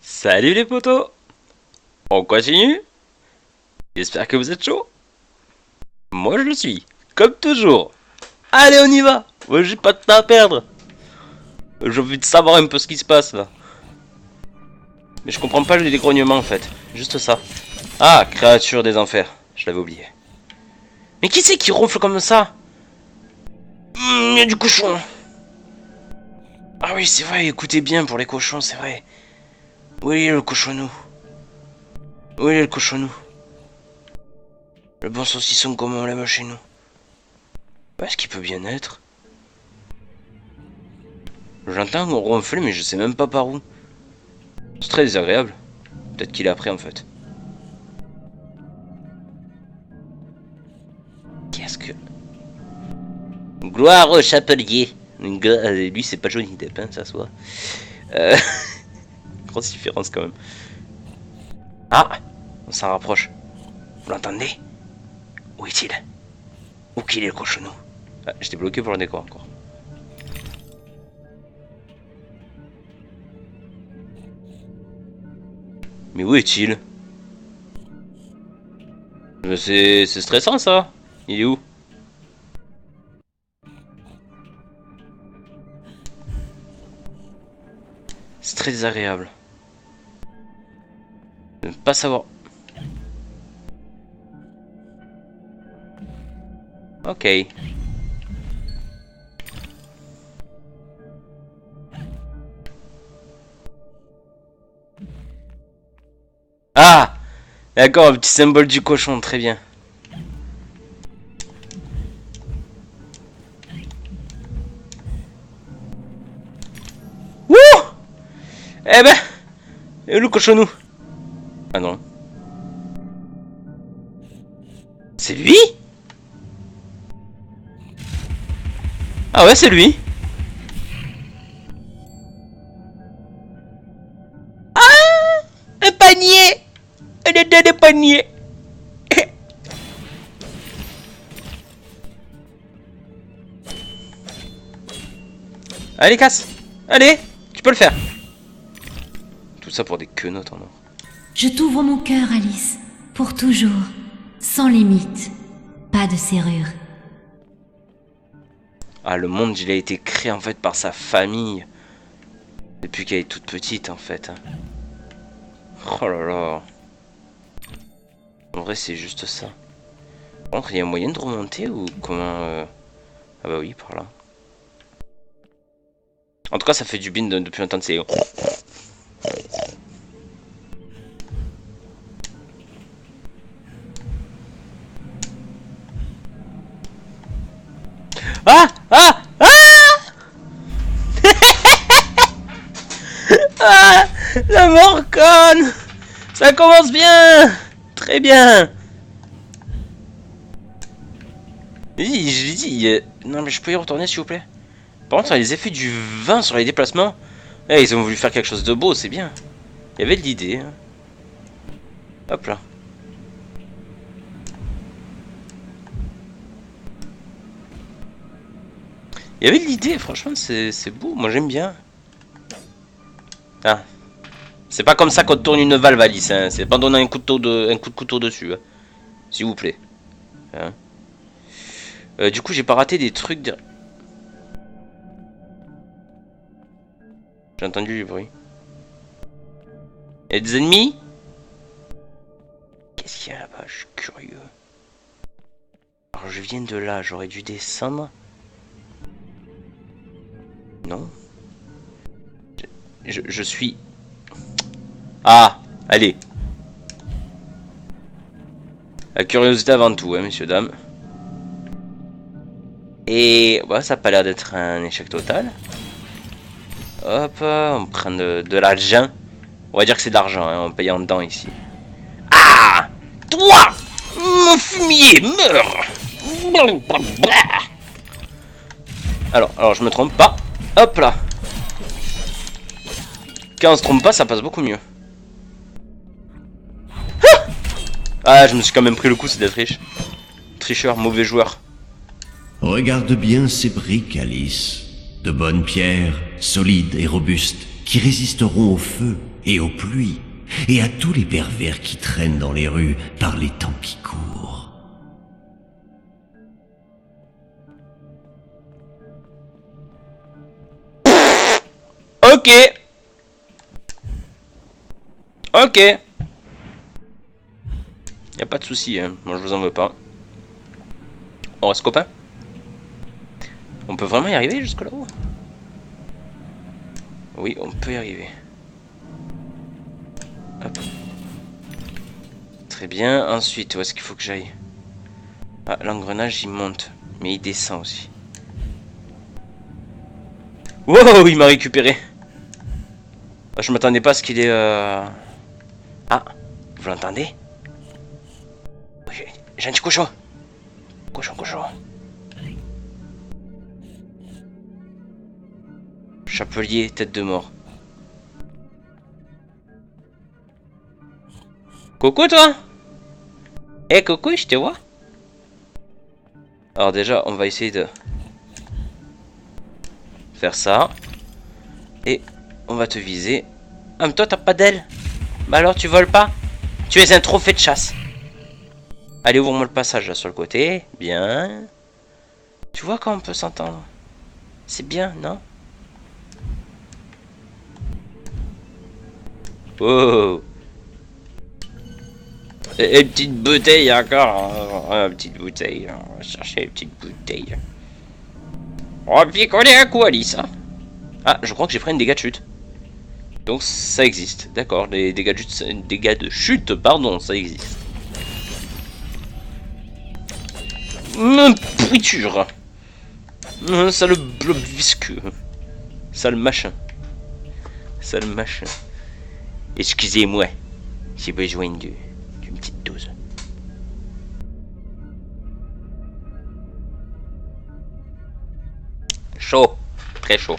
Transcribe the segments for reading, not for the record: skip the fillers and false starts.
Salut les potos. On continue. J'espère que vous êtes chaud. Moi je le suis, comme toujours. Allez on y va. Moi j'ai pas de temps à perdre. J'ai envie de savoir un peu ce qui se passe là. Mais je comprends pas le dégrognement en fait. Juste ça. Ah, créature des enfers. Je l'avais oublié. Mais qui c'est qui ronfle comme ça? Il y a du cochon. Ah oui c'est vrai, écoutez bien pour les cochons, c'est vrai. Où est le cochonou? Où est le cochonou? Le bon saucisson comme on l'aime chez nous. Où est-ce qu'il peut bien être? J'entends ronfler mais je sais même pas par où. C'est très désagréable. Peut-être qu'il est après en fait. Qu'est-ce que... Gloire au chapelier. Lui c'est pas Johnny Depp hein, ça soit. Grosse différence quand même. Ah, on s'en rapproche. Vous l'entendez? Où est-il? Où qu'il est le cochonou? Ah, j'étais bloqué pour le décor encore. Mais où est-il? C'est stressant ça. Il est où? C'est très désagréable. De ne pas savoir. Ok. Ah! D'accord, un petit symbole du cochon, très bien. Wouh! Eh ben! Et le cochonou? Ah non. C'est lui? Ah ouais, c'est lui. Un panier! Un état de panier! Allez, casse! Allez! Tu peux le faire! Tout ça pour des quenottes en or. Je t'ouvre mon cœur, Alice, pour toujours, sans limite, pas de serrure. Ah, le monde, il a été créé en fait par sa famille. Depuis qu'elle est toute petite en fait. Oh là là. En vrai, c'est juste ça. Par contre, il y a moyen de remonter ou comment Ah bah oui, par là. En tout cas, ça fait du bin depuis longtemps de ces... Ah! Ah! Ah! Ah! La morconne! Ça commence bien! Très bien! Oui, je l'ai dit. Non, mais je peux y retourner s'il vous plaît? Par contre, les effets du vin sur les déplacements. Eh, ils ont voulu faire quelque chose de beau, c'est bien. Il y avait de l'idée. Hein. Hop là. Il y avait de l'idée, franchement, c'est beau. Moi, j'aime bien. Ah. C'est pas comme ça qu'on tourne une valve, Alice. Hein. C'est pas en donnant un coup de couteau dessus. Hein. S'il vous plaît. Hein. Du coup, j'ai pas raté des trucs derrière. J'ai entendu du bruit. Il y a des ennemis? Qu'est-ce qu'il y a là-bas? Je suis curieux. Alors je viens de là, j'aurais dû descendre. Non. Je suis... Ah! Allez. La curiosité avant tout, hein, messieurs, dames. Et... Ouais, ça n'a pas l'air d'être un échec total. Hop, on prend de l'argent. On va dire que c'est de l'argent, hein, on paye en dedans ici. Ah! Toi! Mon fumier, meurs! Alors je me trompe pas. Hop là! Quand on se trompe pas, ça passe beaucoup mieux. Ah, je me suis quand même pris le coup, c'est d'être riche. Tricheur, mauvais joueur. Regarde bien ces briques, Alice. De bonnes pierres, solides et robustes, qui résisteront au feu et aux pluies, et à tous les pervers qui traînent dans les rues par les temps qui courent. Ok. Ok. Y a pas de souci, hein. Moi je vous en veux pas. On reste copains. On peut vraiment y arriver jusque là-haut? Oui, on peut y arriver. Hop. Très bien. Ensuite, où est-ce qu'il faut que j'aille? Ah, l'engrenage il monte, mais il descend aussi. Wow, il m'a récupéré. Je m'attendais pas à ce qu'il ait... Ah, vous l'entendez? J'ai un petit cochon. Cochon. Chapelier, tête de mort. Coucou toi. Eh coucou, je te vois. Alors déjà, on va essayer de faire ça. Et on va te viser. Ah mais toi t'as pas d'aile. Bah alors tu voles pas. Tu es un trophée de chasse. Allez, ouvre-moi le passage là sur le côté. Bien. Tu vois quand on peut s'entendre? C'est bien, non? Oh. Et une petite bouteille encore. Une petite bouteille. On va chercher une petite bouteille. On va picoler un coup, Alice. Hein. Ah, je crois que j'ai pris un dégât de chute. Donc ça existe. D'accord, les dégâts de chute, pardon, ça existe. Pourriture. Sale blob visqueux. Sale machin. Excusez-moi. J'ai besoin d'une petite dose. Chaud. Très chaud.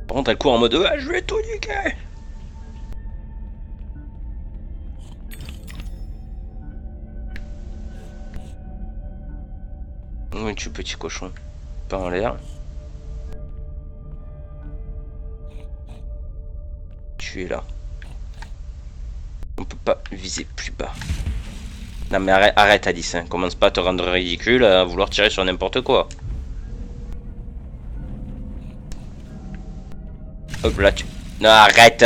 Par contre, elle court en mode ah, je vais tout niquer. Oui, tu petit cochon. Pas en l'air. Tu es là. On peut pas viser plus bas. Non mais arrête Alice, hein. Commence pas à te rendre ridicule à vouloir tirer sur n'importe quoi. Hop là tu... Non arrête.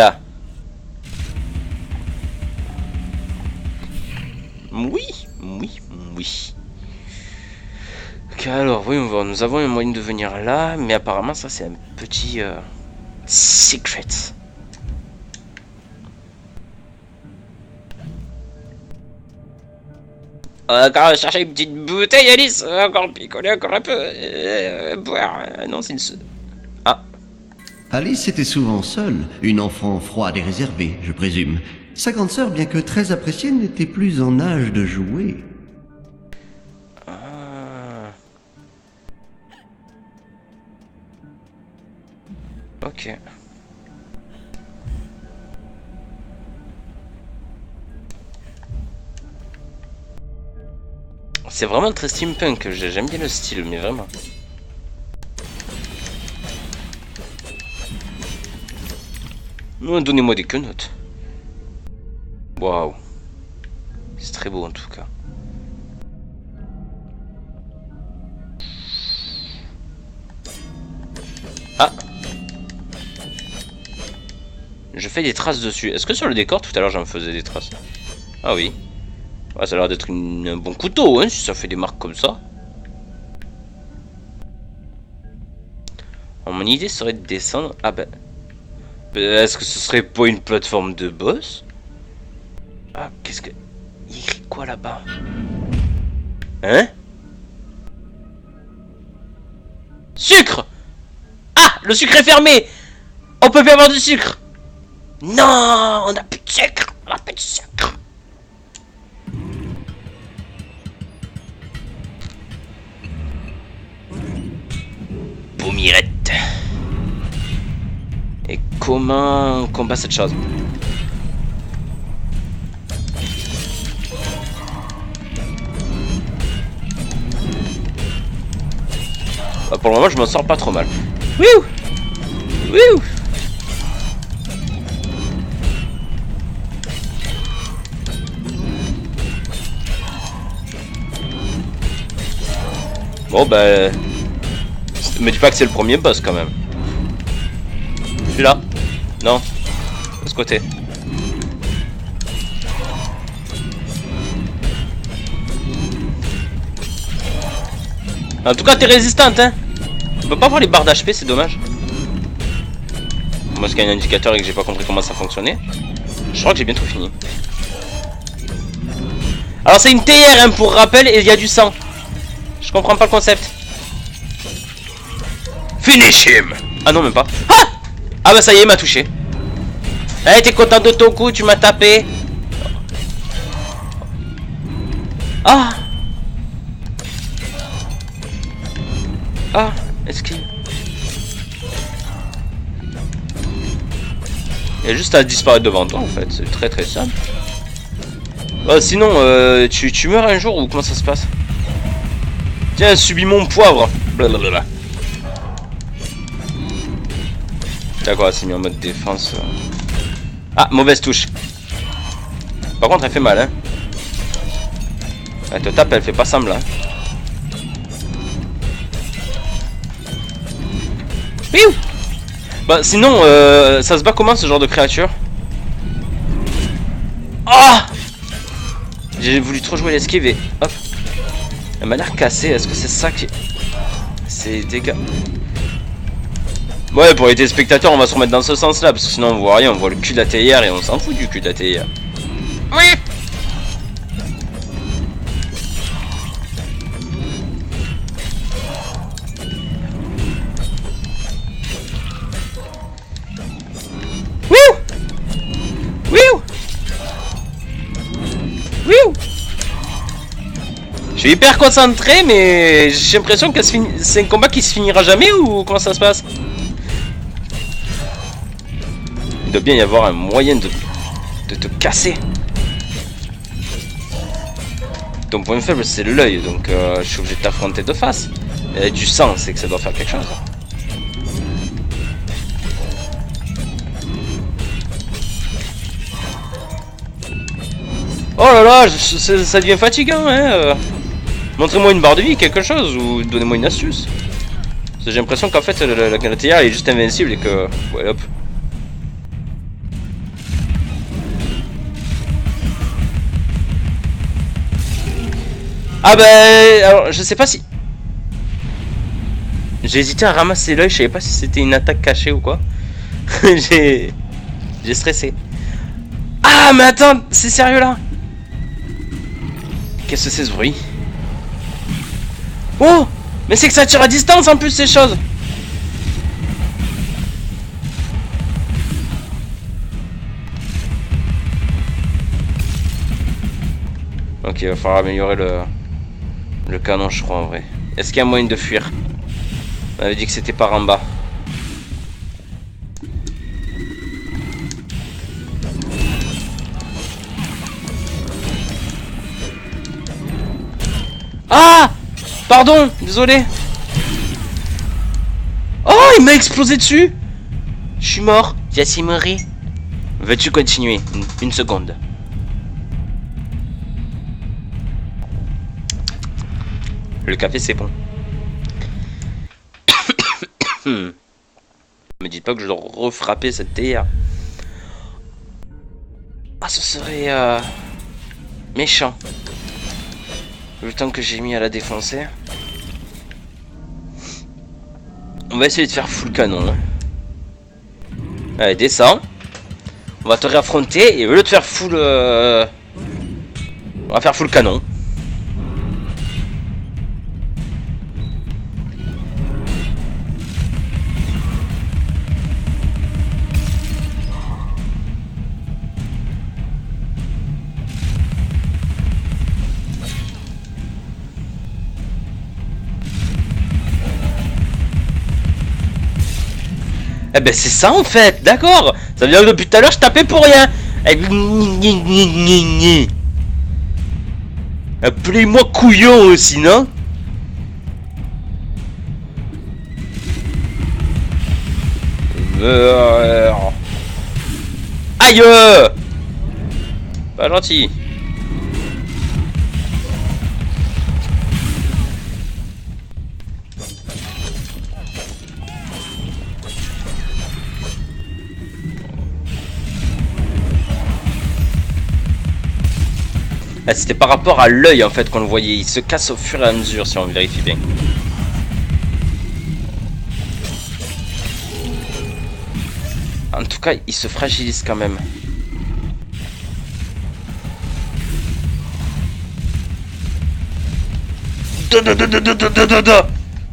Oui. Ok alors oui on va, nous avons un moyen de venir là, mais apparemment ça c'est un petit secret. Encore chercher une petite bouteille Alice, encore picoler encore un peu, boire, non c'est une... Ah. Alice était souvent seule, une enfant froide et réservée, je présume. Sa grande sœur, bien que très appréciée, n'était plus en âge de jouer. Ok. C'est vraiment très steampunk, j'aime bien le style, mais vraiment. Donnez-moi des quenottes. Waouh. C'est très beau en tout cas. Ah. Je fais des traces dessus. Est-ce que sur le décor, tout à l'heure, j'en faisais des traces? Ah oui. Ouais, ça a l'air d'être un bon couteau, hein, si ça fait des marques comme ça. Mon idée serait de descendre... Ah ben... Est-ce que ce serait pas une plateforme de boss? Ah, qu'est-ce que... Il écrit quoi là-bas? Hein? Sucre! Ah! Le sucre est fermé! On peut plus avoir du sucre! Non! On a plus de sucre! On a plus de sucre! Paumirette. Et comment on combat cette chose? Bah pour le moment je m'en sors pas trop mal. Wouh! Wouh. Bon bah... Me dis pas que c'est le premier boss quand même. Je suis là. Non. De ce côté. En tout cas t'es résistante hein. On peut pas voir les barres d'HP, c'est dommage. Moi parce qu'il y a un indicateur et que j'ai pas compris comment ça fonctionnait. Je crois que j'ai bientôt fini. Alors c'est une théière hein, pour rappel et il y a du sang. Je comprends pas le concept. Finish him. Ah non même pas. Ah, ah bah ça y est il m'a touché. Eh t'es content de ton coup, tu m'as tapé. Ah. Ah, est-ce qu'il... Il y a juste à disparaître devant toi en fait, c'est très très simple. Sinon, tu meurs un jour ou comment ça se passe? Tiens, subis mon poivre. Blablabla. D'accord, c'est mis en mode défense. Ah, mauvaise touche. Par contre, elle fait mal, hein. Elle te tape, elle fait pas semblant. Piou. Bah, sinon, ça se bat comment ce genre de créature? Ah! J'ai voulu trop jouer l'esquive et hop. Elle m'a l'air cassée, est-ce que c'est ça qui... C'est dégâts. Ouais, pour les téléspectateurs, on va se remettre dans ce sens-là, parce que sinon on voit rien, on voit le cul de la théière et on s'en fout du cul de la théière. Oui. Wouh. Wouh. Wouh. Je suis hyper concentré, mais j'ai l'impression que c'est un combat qui se finira jamais ou comment ça se passe? Il doit bien y avoir un moyen de te casser. Ton point faible c'est l'œil, donc je suis obligé de t'affronter de face. Il y a du sang, c'est que ça doit faire quelque chose. Oh là là, ça devient fatigant hein. Montrez-moi une barre de vie, quelque chose, ou donnez-moi une astuce. J'ai l'impression qu'en fait la théière est juste invincible et que... Ouais hop. Ah ben... Alors je sais pas si... J'ai hésité à ramasser l'œil, je savais pas si c'était une attaque cachée ou quoi. J'ai stressé. Ah mais attends, c'est sérieux là? Qu'est-ce que c'est ce bruit? Oh! Mais c'est que ça tire à distance en plus ces choses! Ok, il va falloir améliorer le canon je crois en vrai. Est-ce qu'il y a moyen de fuir? On avait dit que c'était par en bas. Ah! Pardon, désolé. Oh, il m'a explosé dessus. Je suis mort. Yassimori. Veux-tu continuer? Une seconde. Le café c'est bon. Me dites pas que je dois refrapper cette théière. Ah, ce serait méchant. Le temps que j'ai mis à la défoncer. On va essayer de faire full canon. Allez, descends. On va te réaffronter et au lieu de faire full... on va faire full canon. Eh ben c'est ça en fait, d'accord. Ça veut dire que depuis tout à l'heure je tapais pour rien. Appelez-moi couillon aussi, non? Meurs. Aïe. Pas gentil. Ah, c'était par rapport à l'œil en fait qu'on le voyait. Il se casse au fur et à mesure si on vérifie bien. En tout cas, il se fragilise quand même.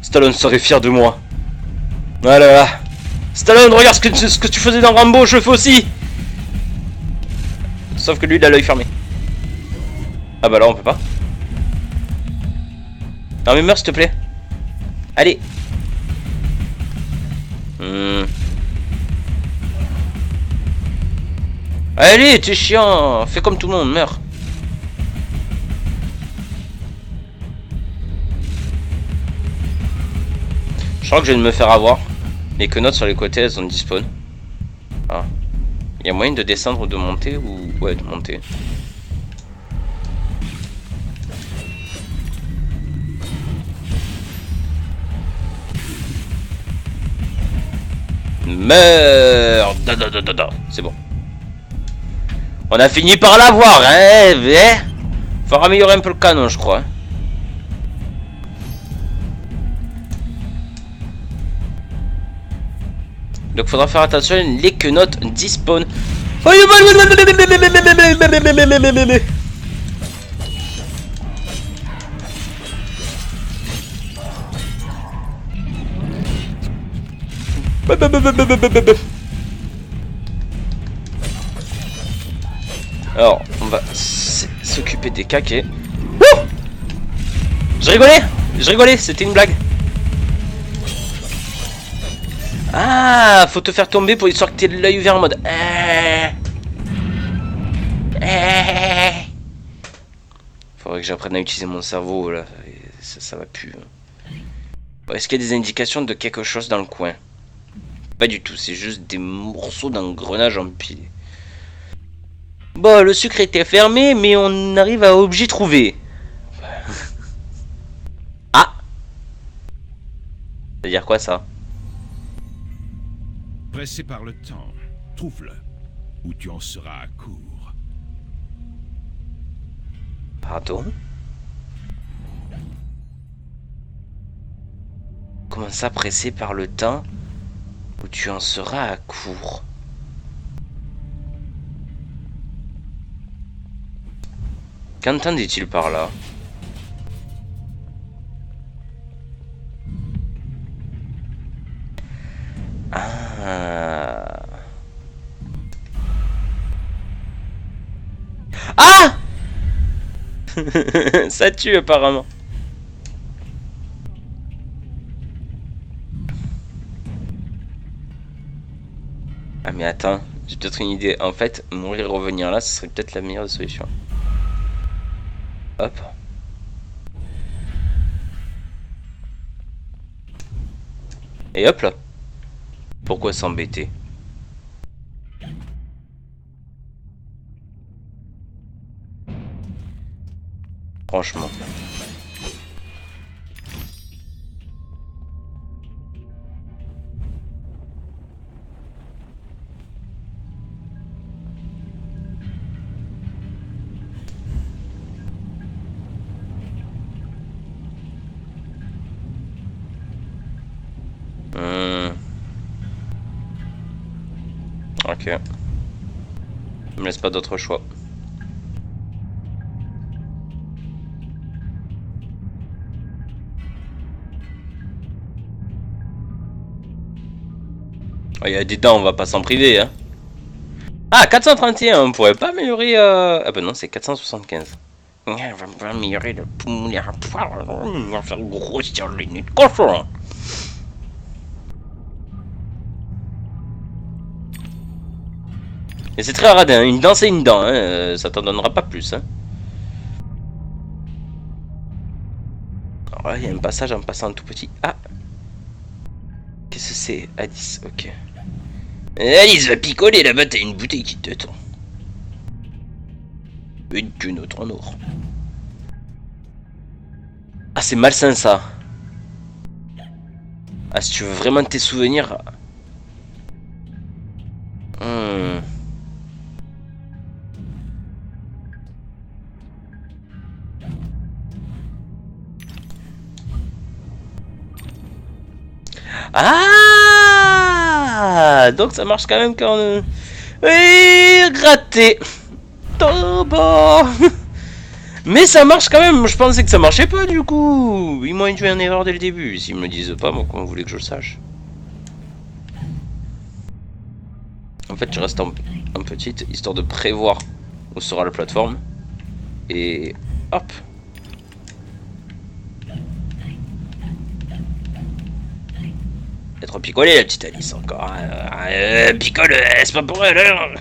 Stallone serait fier de moi. Voilà. Stallone, regarde ce que tu faisais dans Rambo, je le fais aussi. Sauf que lui, il a l'œil fermé. Ah bah là, on peut pas. Non mais meurs, s'il te plaît. Allez. Allez, t'es chiant. Fais comme tout le monde, meurs. Je crois que je viens de me faire avoir. Les quenottes sur les côtés, elles ont despawn. Ah. Il y a moyen de descendre ou de monter ou... Ouais, de monter. Meurs. C'est bon. On a fini par l'avoir, hein. Faut améliorer un peu le canon, je crois. Donc faudra faire attention, les quenottes despawn. Alors, on va s'occuper des caquets. Je rigolais, c'était une blague. Ah, faut te faire tomber pour histoire que t'aies l'œil ouvert en mode. Faudrait que j'apprenne à utiliser mon cerveau là, ça va plus. Est-ce qu'il y a des indications de quelque chose dans le coin? Pas du tout, c'est juste des morceaux d'engrenage empilés. Bon, le sucre était fermé, mais on arrive à objet trouvé. Ah! C'est-à-dire quoi ça? Pressé par le temps, trouve-le, ou tu en seras à court. Pardon? Comment ça, pressé par le temps, ou tu en seras à court? Qu'entendait-il par là? Ah. Ah. Ça tue apparemment. Ah mais attends, j'ai peut-être une idée. En fait, mourir et revenir là, ce serait peut-être la meilleure solution. Hop. Et hop là. Pourquoi s'embêter? Franchement. Ok. Il me laisse pas d'autre choix. Il y a des dents, on va pas s'en priver, hein. Ah, 431, on pourrait pas améliorer... Ah bah non, c'est 475. On va améliorer le poumon à poil, on va faire grossir le nez de cochon. Et c'est très radin, une dent c'est une dent, hein. Ça t'en donnera pas plus. Hein. Alors là, il y a un passage en passant tout petit. Ah! Qu'est-ce que c'est? Alice, ok. Alice va picoler là-bas, t'as une bouteille qui t'attend. Une qu'une autre en or. Ah, c'est malsain ça. Ah, si tu veux vraiment tes souvenirs. Hmm. Ah, donc ça marche quand même quand on... Oui, raté. Toba. Mais ça marche quand même, je pensais que ça marchait pas du coup. Ils m'ont induit en erreur dès le début. S'ils me le disent pas, moi comment vous voulez que je le sache? En fait, je reste en petite, histoire de prévoir où sera la plateforme. Et hop. Elle est trop picolée la petite Alice encore. Picole, c'est pas pour elle. Hein.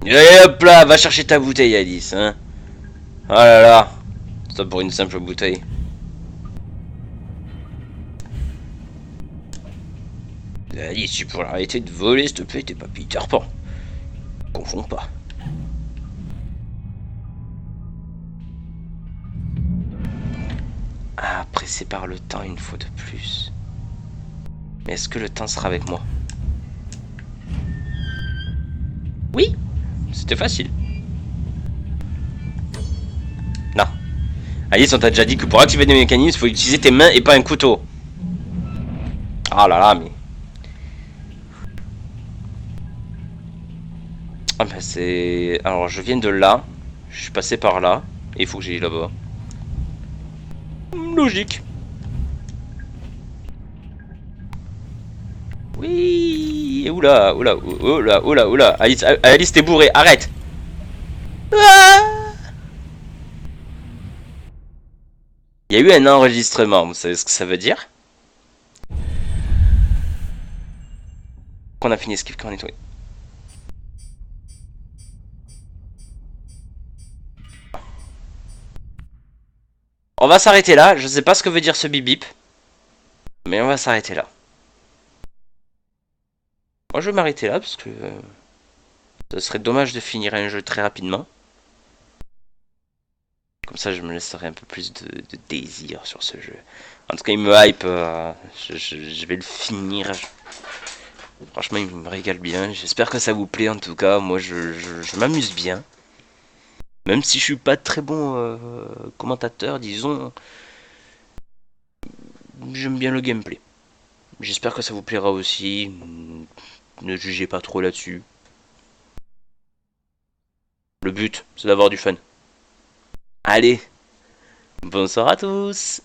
Et hop là, va chercher ta bouteille Alice. Hein. Oh là là. C'est pour une simple bouteille. Alice, tu pourrais arrêter de voler s'il te plaît, t'es pas Peter Pan. Confonds pas. Ah, pressé par le temps une fois de plus. Mais est-ce que le temps sera avec moi? Oui, c'était facile. Non. Alice, on t'a déjà dit que pour activer des mécanismes, il faut utiliser tes mains et pas un couteau. Ah là là, mais... Ah bah c'est... Alors, je viens de là. Je suis passé par là. Et il faut que j'aille là-bas. Logique. Oui. Oula, oula, oula, oula, oula. Alice, Alice t'es bourré, arrête. Ah. Il y a eu un enregistrement, vous savez ce que ça veut dire? Qu'on a fini Skip quand on est tombé. On va s'arrêter là, je sais pas ce que veut dire ce bip bip. Mais on va s'arrêter là. Moi je vais m'arrêter là parce que... ce serait dommage de finir un jeu très rapidement. Comme ça je me laisserai un peu plus de désir sur ce jeu. En tout cas il me hype, je vais le finir. Franchement il me régale bien, j'espère que ça vous plaît en tout cas. Moi je m'amuse bien. Même si je suis pas très bon commentateur, disons, j'aime bien le gameplay. J'espère que ça vous plaira aussi. Ne jugez pas trop là-dessus. Le but, c'est d'avoir du fun. Allez, bonsoir à tous.